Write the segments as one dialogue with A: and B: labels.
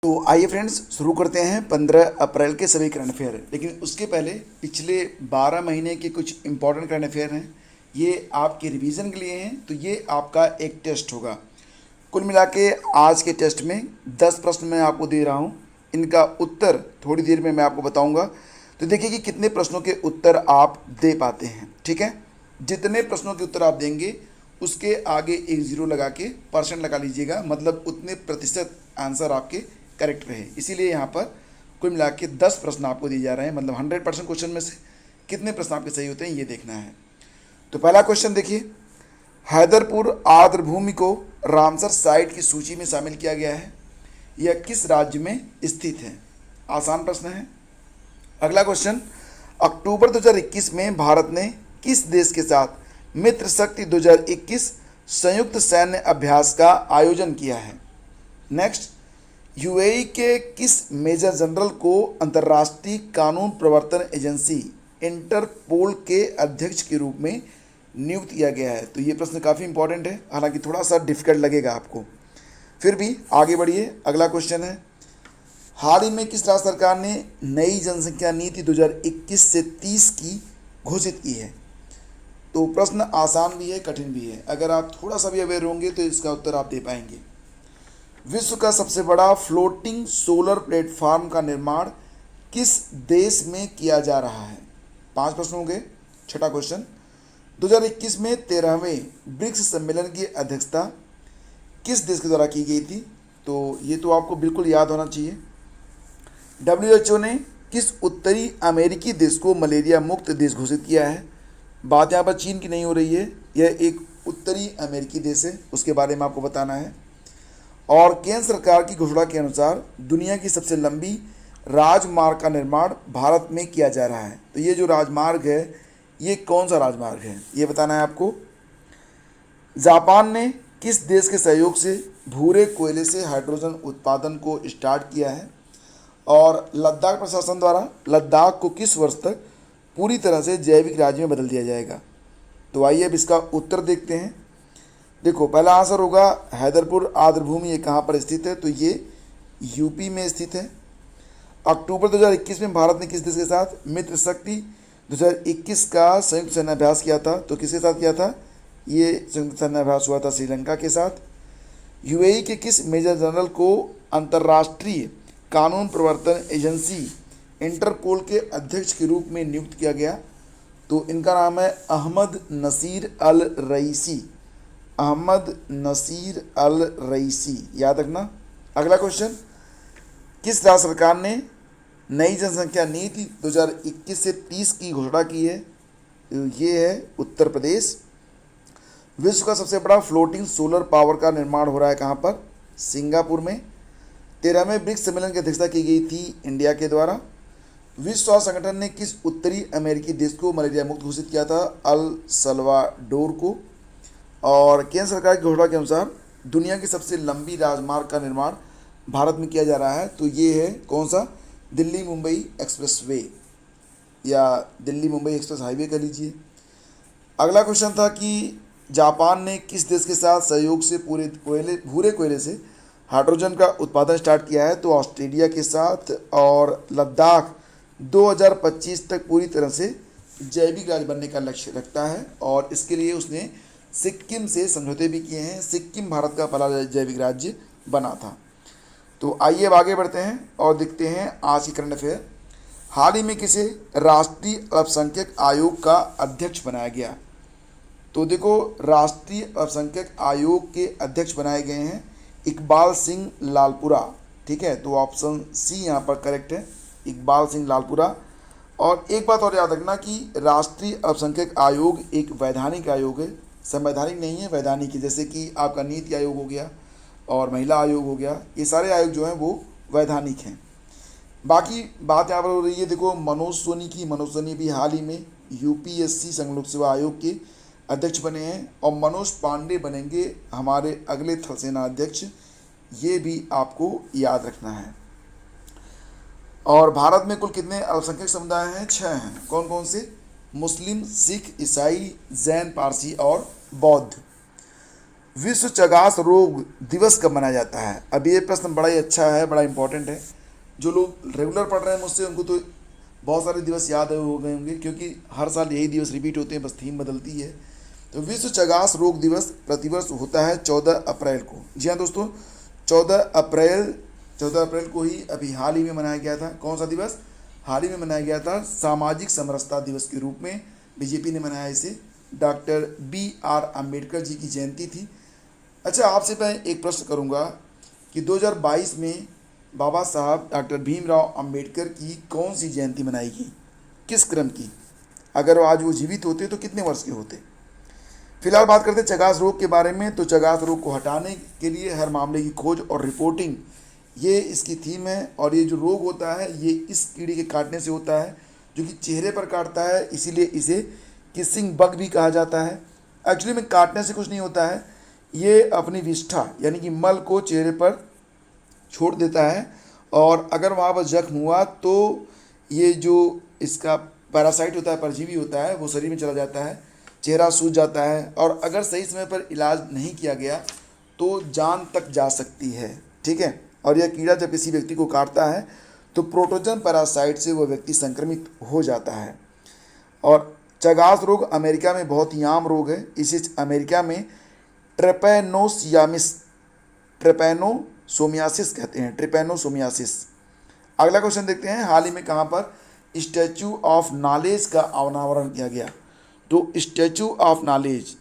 A: तो आइए फ्रेंड्स शुरू करते हैं 15 अप्रैल के सभी करंट अफेयर। लेकिन उसके पहले पिछले 12 महीने के कुछ इंपॉर्टेंट करंट अफेयर हैं, ये आपके रिवीजन के लिए हैं। तो ये आपका एक टेस्ट होगा। कुल मिला के आज के टेस्ट में 10 प्रश्न मैं आपको दे रहा हूँ। इनका उत्तर थोड़ी देर में मैं आपको बताऊँगा। तो देखिए कि कितने प्रश्नों के उत्तर आप दे पाते हैं। ठीक है, जितने प्रश्नों के उत्तर आप देंगे उसके आगे एक ज़ीरो लगा के परसेंट लगा लीजिएगा, मतलब उतने प्रतिशत आंसर आपके करेक्ट रहे। इसीलिए यहाँ पर कुल मिला के 10 प्रश्न आपको दिए जा रहे हैं, मतलब 100% क्वेश्चन में से कितने प्रश्न आपके सही होते हैं ये देखना है। तो पहला क्वेश्चन देखिए, हैदरपुर आर्द्रभूमि को रामसर साइट की सूची में शामिल किया गया है, यह किस राज्य में स्थित है? आसान प्रश्न है। अगला क्वेश्चन, अक्टूबर 2021 में भारत ने किस देश के साथ मित्र शक्ति 2021 संयुक्त सैन्य अभ्यास का आयोजन किया है? नेक्स्ट, यूएई के किस मेजर जनरल को अंतर्राष्ट्रीय कानून प्रवर्तन एजेंसी इंटरपोल के अध्यक्ष के रूप में नियुक्त किया गया है? तो ये प्रश्न काफ़ी इंपॉर्टेंट है, हालांकि थोड़ा सा डिफिकल्ट लगेगा आपको, फिर भी आगे बढ़िए। अगला क्वेश्चन है, हाल ही में किस राज्य सरकार ने नई जनसंख्या नीति 2021 से 30 की घोषित की है? तो प्रश्न आसान भी है, कठिन भी है। अगर आप थोड़ा सा भी अवेयर होंगे तो इसका उत्तर आप दे पाएंगे। विश्व का सबसे बड़ा फ्लोटिंग सोलर प्लेटफॉर्म का निर्माण किस देश में किया जा रहा है? 5 प्रश्न हो गए। छठा क्वेश्चन, 2021 में 13वें ब्रिक्स सम्मेलन की अध्यक्षता किस देश के द्वारा की गई थी? तो ये तो आपको बिल्कुल याद होना चाहिए। WHO ने किस उत्तरी अमेरिकी देश को मलेरिया मुक्त देश घोषित किया है? बात यहाँ पर चीन की नहीं हो रही है, यह एक उत्तरी अमेरिकी देश है, उसके बारे में आपको बताना है। और केंद्र सरकार की घोषणा के अनुसार दुनिया की सबसे लंबी राजमार्ग का निर्माण भारत में किया जा रहा है। तो ये जो राजमार्ग है ये कौन सा राजमार्ग है ये बताना है आपको। जापान ने किस देश के सहयोग से भूरे कोयले से हाइड्रोजन उत्पादन को स्टार्ट किया है? और लद्दाख प्रशासन द्वारा लद्दाख को किस वर्ष तक पूरी तरह से जैविक राज्य में बदल दिया जाएगा? तो आइए अब इसका उत्तर देखते हैं। देखो, पहला आंसर होगा हैदरपुर आर्द्रभूमि, ये कहाँ पर स्थित है? तो ये यूपी में स्थित है। अक्टूबर 2021 में भारत ने किस देश के साथ मित्र शक्ति 2021 का संयुक्त सैन्य अभ्यास किया था? तो किसके साथ किया था? ये संयुक्त सैन्य अभ्यास हुआ था श्रीलंका के साथ। यूएई के किस मेजर जनरल को अंतर्राष्ट्रीय कानून प्रवर्तन एजेंसी इंटरपोल के अध्यक्ष के रूप में नियुक्त किया गया? तो इनका नाम है अहमद नसीर अल रईसी। अहमद नसीर अल रईसी, याद रखना। अगला क्वेश्चन, किस राज्य सरकार ने नई जनसंख्या नीति 2021 से 30 की घोषणा की है? ये है उत्तर प्रदेश। विश्व का सबसे बड़ा फ्लोटिंग सोलर पावर का निर्माण हो रहा है कहाँ पर? सिंगापुर में। 13वें ब्रिक्स सम्मेलन की अध्यक्षता की गई थी इंडिया के द्वारा। विश्व स्वास्थ्य संगठन ने किस उत्तरी अमेरिकी देश को मलेरिया मुक्त घोषित किया था? अल सल्वाडोर को। और केंद्र सरकार की घोषणा के अनुसार दुनिया की सबसे लंबी राजमार्ग का निर्माण भारत में किया जा रहा है। तो ये है कौन सा? दिल्ली मुंबई एक्सप्रेस वे, या दिल्ली मुंबई एक्सप्रेस हाईवे कह लीजिए। अगला क्वेश्चन था कि जापान ने किस देश के साथ सहयोग से भूरे कोयले से हाइड्रोजन का उत्पादन स्टार्ट किया है? तो ऑस्ट्रेलिया के साथ। और लद्दाख 2025 तक पूरी तरह से जैविक राज्य बनने का लक्ष्य रखता है, और इसके लिए उसने सिक्किम से समझौते भी किए हैं। सिक्किम भारत का पहला जैविक राज्य बना था। तो आइए अब आगे बढ़ते हैं और देखते हैं आज की करंट अफेयर। हाल ही में किसे राष्ट्रीय अल्पसंख्यक आयोग का अध्यक्ष बनाया गया? तो देखो, राष्ट्रीय अल्पसंख्यक आयोग के अध्यक्ष बनाए गए हैं इकबाल सिंह लालपुरा। ठीक है, तो ऑप्शन सी यहाँ पर करेक्ट है, इकबाल सिंह लालपुरा। और एक बात और याद रखना कि राष्ट्रीय अल्पसंख्यक आयोग एक वैधानिक आयोग है, संवैधानिक नहीं है, वैधानिक है। जैसे कि आपका नीति आयोग हो गया और महिला आयोग हो गया, ये सारे आयोग जो हैं वो वैधानिक हैं। बाकी बात यहाँ पर हो रही है, देखो मनोज सोनी की। मनोज सोनी भी हाल ही में यूपीएससी संघ लोक सेवा आयोग के अध्यक्ष बने हैं, और मनोज पांडे बनेंगे हमारे अगले थल सेना अध्यक्ष, ये भी आपको याद रखना है। और भारत में कुल कितने अल्पसंख्यक समुदाय हैं? 6 हैं। कौन कौन से? मुस्लिम, सिख, ईसाई, जैन, पारसी और बौद्ध। विश्व चगास रोग दिवस कब मनाया जाता है? अब ये प्रश्न बड़ा ही अच्छा है, बड़ा इंपॉर्टेंट है। जो लोग रेगुलर पढ़ रहे हैं मुझसे उनको तो बहुत सारे दिवस याद हो गए होंगे, क्योंकि हर साल यही दिवस रिपीट होते हैं, बस थीम बदलती है। तो विश्व चगास रोग दिवस प्रतिवर्ष होता है 14 अप्रैल को। जी हाँ दोस्तों, 14 अप्रैल, 14 अप्रैल को ही अभी हाल ही में मनाया गया था। कौन सा दिवस? हाल ही में मनाया गया था सामाजिक समरसता दिवस के रूप में बीजेपी ने मनाया इसे। Doctor B.R. अम्बेडकर जी की जयंती थी। अच्छा, आपसे मैं एक प्रश्न करूंगा कि 2022 में बाबा साहब डॉक्टर भीमराव अंबेडकर की कौन सी जयंती मनाई गई, किस क्रम की? अगर आज वो जीवित होते तो कितने वर्ष के होते? फिलहाल बात करते हैं चगास रोग के बारे में। तो चगास रोग को हटाने के लिए हर मामले की खोज और रिपोर्टिंग, ये इसकी थीम है। और ये जो रोग होता है ये इस कीड़े के काटने से होता है, जो कि चेहरे पर काटता है, इसीलिए इसे किसिंग बग भी कहा जाता है। एक्चुअली में काटने से कुछ नहीं होता है, ये अपनी विष्ठा यानी कि मल को चेहरे पर छोड़ देता है, और अगर वहाँ पर जख्म हुआ तो ये जो इसका पैरासाइट होता है, परजीवी होता है, वो शरीर में चला जाता है, चेहरा सूज जाता है, और अगर सही समय पर इलाज नहीं किया गया तो जान तक जा सकती है। ठीक है। और यह कीड़ा जब किसी व्यक्ति को काटता है तो प्रोटोजन पैरासाइट से वह व्यक्ति संक्रमित हो जाता है। और चगास रोग अमेरिका में बहुत ही आम रोग है। इसे अमेरिका में ट्रेपेनोसियामिस ट्रेपेनोसोमियासिस कहते हैं, ट्रिपेनोसोमियासिस। अगला क्वेश्चन देखते हैं, हाल ही में कहाँ पर स्टैचू ऑफ नॉलेज का अनावरण किया गया? तो स्टैचू ऑफ नॉलेज,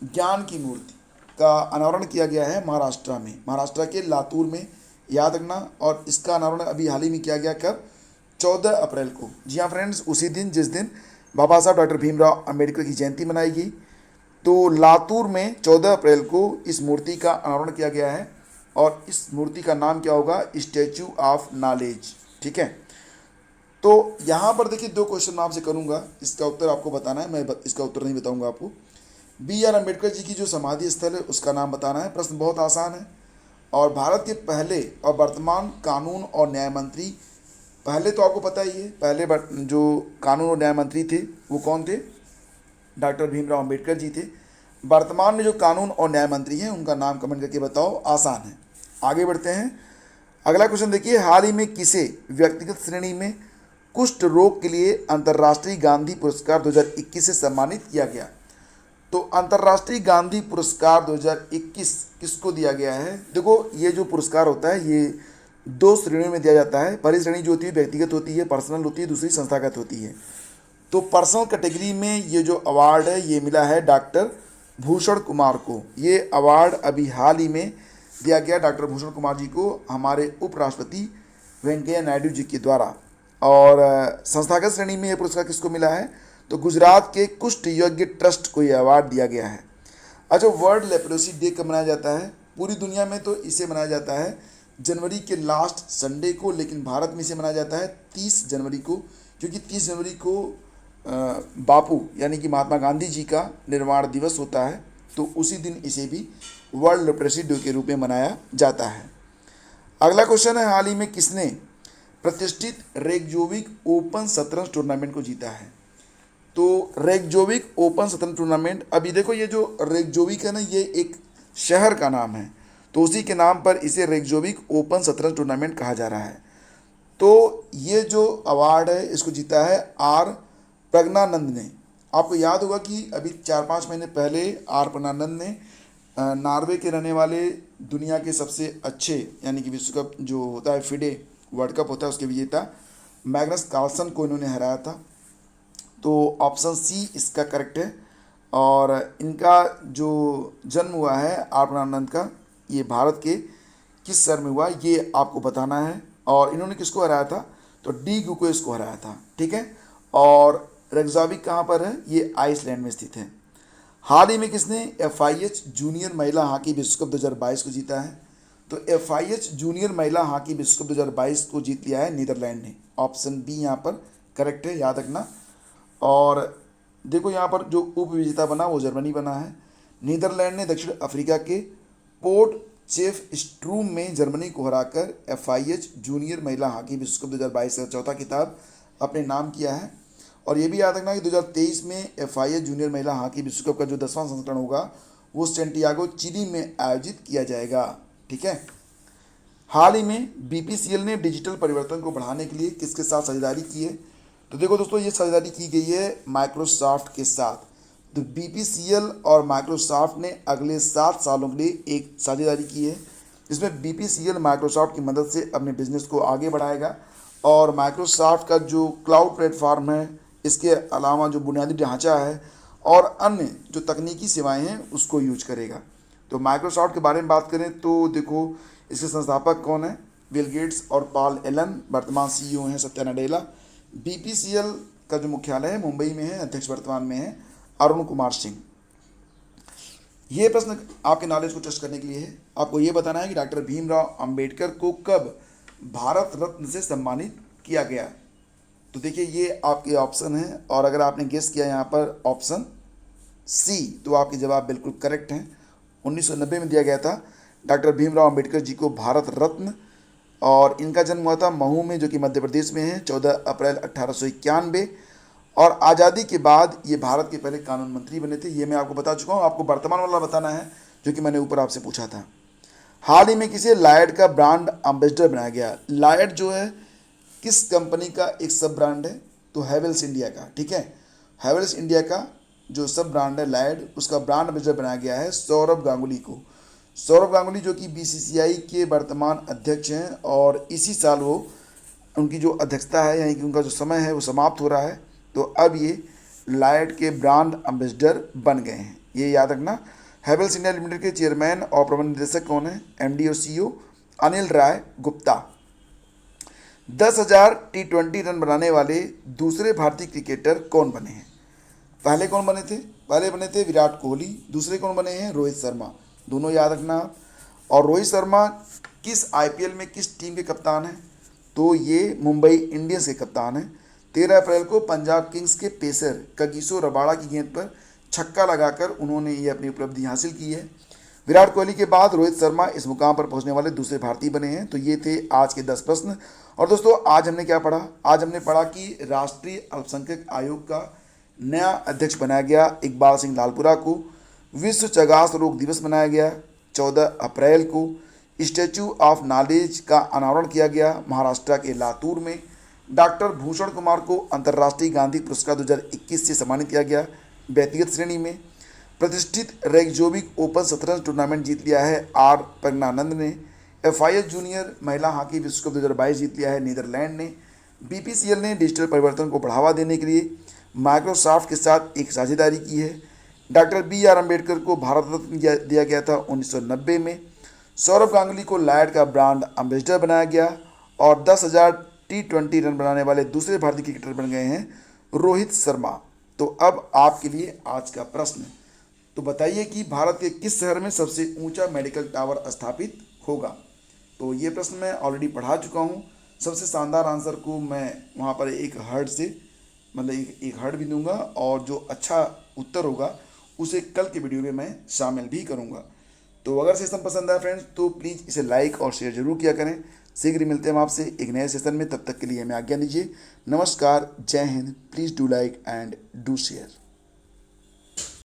A: ज्ञान की मूर्ति का अनावरण किया गया है महाराष्ट्र में, महाराष्ट्र के लातूर में, याद रखना। और इसका अनावरण अभी हाल ही में किया गया, कब? 14 अप्रैल को। जी हाँ फ्रेंड्स, उसी दिन जिस दिन बाबा साहब डॉक्टर भीमराव अंबेडकर की जयंती मनाई गई। तो लातूर में 14 अप्रैल को इस मूर्ति का अनावरण किया गया है, और इस मूर्ति का नाम क्या होगा? Statue of knowledge. ठीक है। तो यहाँ पर देखिए, दो क्वेश्चन मैं आपसे करूँगा, इसका उत्तर आपको बताना है, मैं इसका उत्तर नहीं बताऊँगा आपको। B.R. अम्बेडकर जी की जो समाधि स्थल है उसका नाम बताना है। प्रश्न बहुत आसान है। और भारत के पहले और वर्तमान कानून और न्याय मंत्री, पहले तो आपको पता ही है, पहले जो कानून और न्याय मंत्री थे वो कौन थे? डॉक्टर भीमराव अम्बेडकर जी थे। वर्तमान में जो कानून और न्याय मंत्री हैं उनका नाम कमेंट करके बताओ, आसान है। आगे बढ़ते हैं। अगला क्वेश्चन देखिए, हाल ही में किसे व्यक्तिगत श्रेणी में कुष्ठ रोग के लिए अंतर्राष्ट्रीय गांधी पुरस्कार 2021 से सम्मानित किया गया? तो अंतर्राष्ट्रीय गांधी पुरस्कार 2021 किसको दिया गया है? देखो, ये जो पुरस्कार होता है ये दो श्रेणियों में दिया जाता है। पहली श्रेणी जो होती है व्यक्तिगत होती है, पर्सनल होती है, दूसरी संस्थागत होती है। तो पर्सनल कैटेगरी में ये जो अवार्ड है ये मिला है डॉक्टर भूषण कुमार को। ये अवार्ड अभी हाल ही में दिया गया डॉक्टर भूषण कुमार जी को, हमारे उपराष्ट्रपति वेंकैया नायडू जी के द्वारा। और संस्थागत श्रेणी में ये पुरस्कार किसको मिला है? तो गुजरात के कुष्ठ यज्ञ ट्रस्ट को ये अवार्ड दिया गया है। अच्छा, वर्ल्ड लेप्रोसी डे कब मनाया जाता है? पूरी दुनिया में तो इसे मनाया जाता है जनवरी के लास्ट संडे को, लेकिन भारत में इसे मनाया जाता है 30 जनवरी को, क्योंकि 30 जनवरी को बापू यानी कि महात्मा गांधी जी का निर्वाण दिवस होता है। तो उसी दिन इसे भी वर्ल्ड लेप्रोसी डे के रूप में मनाया जाता है। अगला क्वेश्चन है, हाल ही में किसने प्रतिष्ठित रेगजोविक ओपन शतरंज टूर्नामेंट को जीता है? तो रेगजोविक ओपन शतरंज टूर्नामेंट, अभी देखो ये जो रेगजोविक है ना, ये एक शहर का नाम है, तो उसी के नाम पर इसे रेगजोविक ओपन शतरंज टूर्नामेंट कहा जा रहा है। तो ये जो अवार्ड है इसको जीता है आर प्रज्ञानंद ने। आपको याद होगा कि अभी 4-5 महीने पहले आर प्रज्ञानंद ने नॉर्वे के रहने वाले दुनिया के सबसे अच्छे यानी कि विश्व कप जो होता है, फिडे वर्ल्ड कप होता है, उसके विजेता मैग्नस कार्लसन को इन्होंने हराया था। तो ऑप्शन सी इसका करेक्ट है। और इनका जो जन्म हुआ है आर प्रज्ञानंद का, ये भारत के किस शहर में हुआ ये आपको बताना है। और इन्होंने किसको हराया था? तो डी गुकेश को हराया था। ठीक है। और रेगजाविक कहाँ पर है? ये आइसलैंड में स्थित है। हाल ही में किसने FIH जूनियर महिला हॉकी विश्व कप 2022 को जीता है? तो FIH जूनियर महिला हॉकी विश्व कप 2022 को जीत लिया है नीदरलैंड ने। ऑप्शन बी यहाँ पर करेक्ट है, याद रखना। और देखो यहाँ पर जो उप विजेता बना वो जर्मनी बना है। नीदरलैंड ने दक्षिण अफ्रीका के पोर्ट चेफ स्ट्रूम में जर्मनी को हराकर FIH जूनियर महिला हॉकी विश्व कप 2022 का चौथा खिताब अपने नाम किया है। और ये भी याद रखना कि 2023 में FIH जूनियर महिला हॉकी विश्व कप का जो 10वां संस्करण होगा वो सैंटियागो चिली में आयोजित किया जाएगा। ठीक है। हाल ही में बीपीसीएल ने डिजिटल परिवर्तन को बढ़ाने के लिए किसके साथ साझेदारी की है? तो देखो दोस्तों, ये साझेदारी की गई है माइक्रोसॉफ्ट के साथ। तो बीपीसीएल और माइक्रोसॉफ्ट ने अगले 7 सालों के लिए एक साझेदारी की है, जिसमें बीपीसीएल माइक्रोसॉफ्ट की मदद से अपने बिजनेस को आगे बढ़ाएगा और माइक्रोसॉफ्ट का जो क्लाउड प्लेटफॉर्म है, इसके अलावा जो बुनियादी ढांचा है और अन्य जो तकनीकी सेवाएं हैं उसको यूज करेगा। तो माइक्रोसॉफ्ट के बारे में बात करें तो देखो, इसके संस्थापक कौन है? बिल गेट्स और पॉल एलन। वर्तमान सीईओ हैं सत्या नडेला। बीपीसीएल का जो मुख्यालय है मुंबई में है, अध्यक्ष वर्तमान में है अरुण कुमार सिंह। ये प्रश्न आपके नॉलेज को टेस्ट करने के लिए है। आपको ये बताना है कि डॉक्टर भीमराव अंबेडकर को कब भारत रत्न से सम्मानित किया गया? तो देखिए, ये आपके ऑप्शन है और अगर आपने गेस किया यहाँ पर ऑप्शन सी, तो आपके जवाब बिल्कुल करेक्ट हैं। 1990 में दिया गया था डॉक्टर भीमराव अंबेडकर जी को भारत रत्न, और इनका जन्म हुआ था महू में, जो कि मध्य प्रदेश में है, 14 अप्रैल 1891। और आज़ादी के बाद ये भारत के पहले कानून मंत्री बने थे। ये मैं आपको बता चुका हूँ। आपको वर्तमान वाला बताना है जो कि मैंने ऊपर आपसे पूछा था। हाल ही में किसे लॉयड का ब्रांड एम्बेसडर बनाया गया? लॉयड जो है किस कंपनी का एक सब ब्रांड है? तो हैवेल्स इंडिया का। ठीक है। हैवेल्स इंडिया का जो सब ब्रांड है लॉयड, उसका ब्रांड एम्बेसडर बनाया गया है सौरभ गांगुली को। सौरभ गांगुली जो कि बीसीसीआई के वर्तमान अध्यक्ष हैं और इसी साल वो उनकी जो अध्यक्षता है, यानी कि उनका जो समय है वो समाप्त हो रहा है। तो अब ये लॉयड के ब्रांड एम्बेसडर बन गए हैं, ये याद रखना। हैवेल्स इंडिया लिमिटेड के चेयरमैन और प्रबंध निदेशक कौन है? एमडी और सीईओ अनिल राय गुप्ता। 10,000 टी20 रन बनाने वाले दूसरे भारतीय क्रिकेटर कौन बने हैं? पहले कौन बने थे? पहले बने थे विराट कोहली। दूसरे कौन बने हैं? रोहित शर्मा। दोनों याद रखना आप। और रोहित शर्मा किस आईपीएल में किस टीम के कप्तान हैं? तो ये मुंबई इंडियंस के कप्तान हैं। 13 अप्रैल को पंजाब किंग्स के पेसर कगिसो रबाड़ा की गेंद पर छक्का लगाकर उन्होंने ये अपनी उपलब्धि हासिल की है। विराट कोहली के बाद रोहित शर्मा इस मुकाम पर पहुंचने वाले दूसरे भारतीय बने हैं। तो ये थे आज के 10 प्रश्न। और दोस्तों, आज हमने क्या पढ़ा? आज हमने पढ़ा कि राष्ट्रीय अल्पसंख्यक आयोग का नया अध्यक्ष बनाया गया इकबाल सिंह लालपुरा को। विश्व चगास रोग दिवस मनाया गया 14 अप्रैल को। स्टैचू ऑफ नॉलेज का अनावरण किया गया महाराष्ट्र के लातूर में। डॉक्टर भूषण कुमार को अंतर्राष्ट्रीय गांधी पुरस्कार 2021 से सम्मानित किया गया व्यक्तिगत श्रेणी में। प्रतिष्ठित रेगजोबिक ओपन शतरंज टूर्नामेंट जीत लिया है आर प्रज्ञानंद ने। FIS जूनियर महिला हॉकी विश्व कप 2022 जीत लिया है नीदरलैंड ने। बीपीसीएल ने डिजिटल परिवर्तन को बढ़ावा देने के लिए माइक्रोसॉफ्ट के साथ एक साझेदारी की है। डॉक्टर BR अम्बेडकर को भारत रत्न दिया गया था 1990 में। सौरभ गांगुली को लॉयड का ब्रांड एम्बेसडर बनाया गया और 10,000 टी20 रन बनाने वाले दूसरे भारतीय क्रिकेटर बन गए हैं रोहित शर्मा। तो अब आपके लिए आज का प्रश्न, तो बताइए कि भारत के किस शहर में सबसे ऊंचा मेडिकल टावर स्थापित होगा? तो ये प्रश्न मैं ऑलरेडी पढ़ा चुका हूँ। सबसे शानदार आंसर को मैं वहाँ पर एक हर्ट से, मतलब एक हर्ट भी दूंगा और जो अच्छा उत्तर होगा उसे कल के वीडियो में मैं शामिल भी करूँगा। तो अगर सेशन पसंद आया फ्रेंड्स तो प्लीज़ इसे लाइक और शेयर जरूर किया करें। शीघ्र मिलते हैं हम आपसे एक नए सेशन में, तब तक के लिए हमें आज्ञा दीजिए। नमस्कार, जय Hind. Please do like and do share.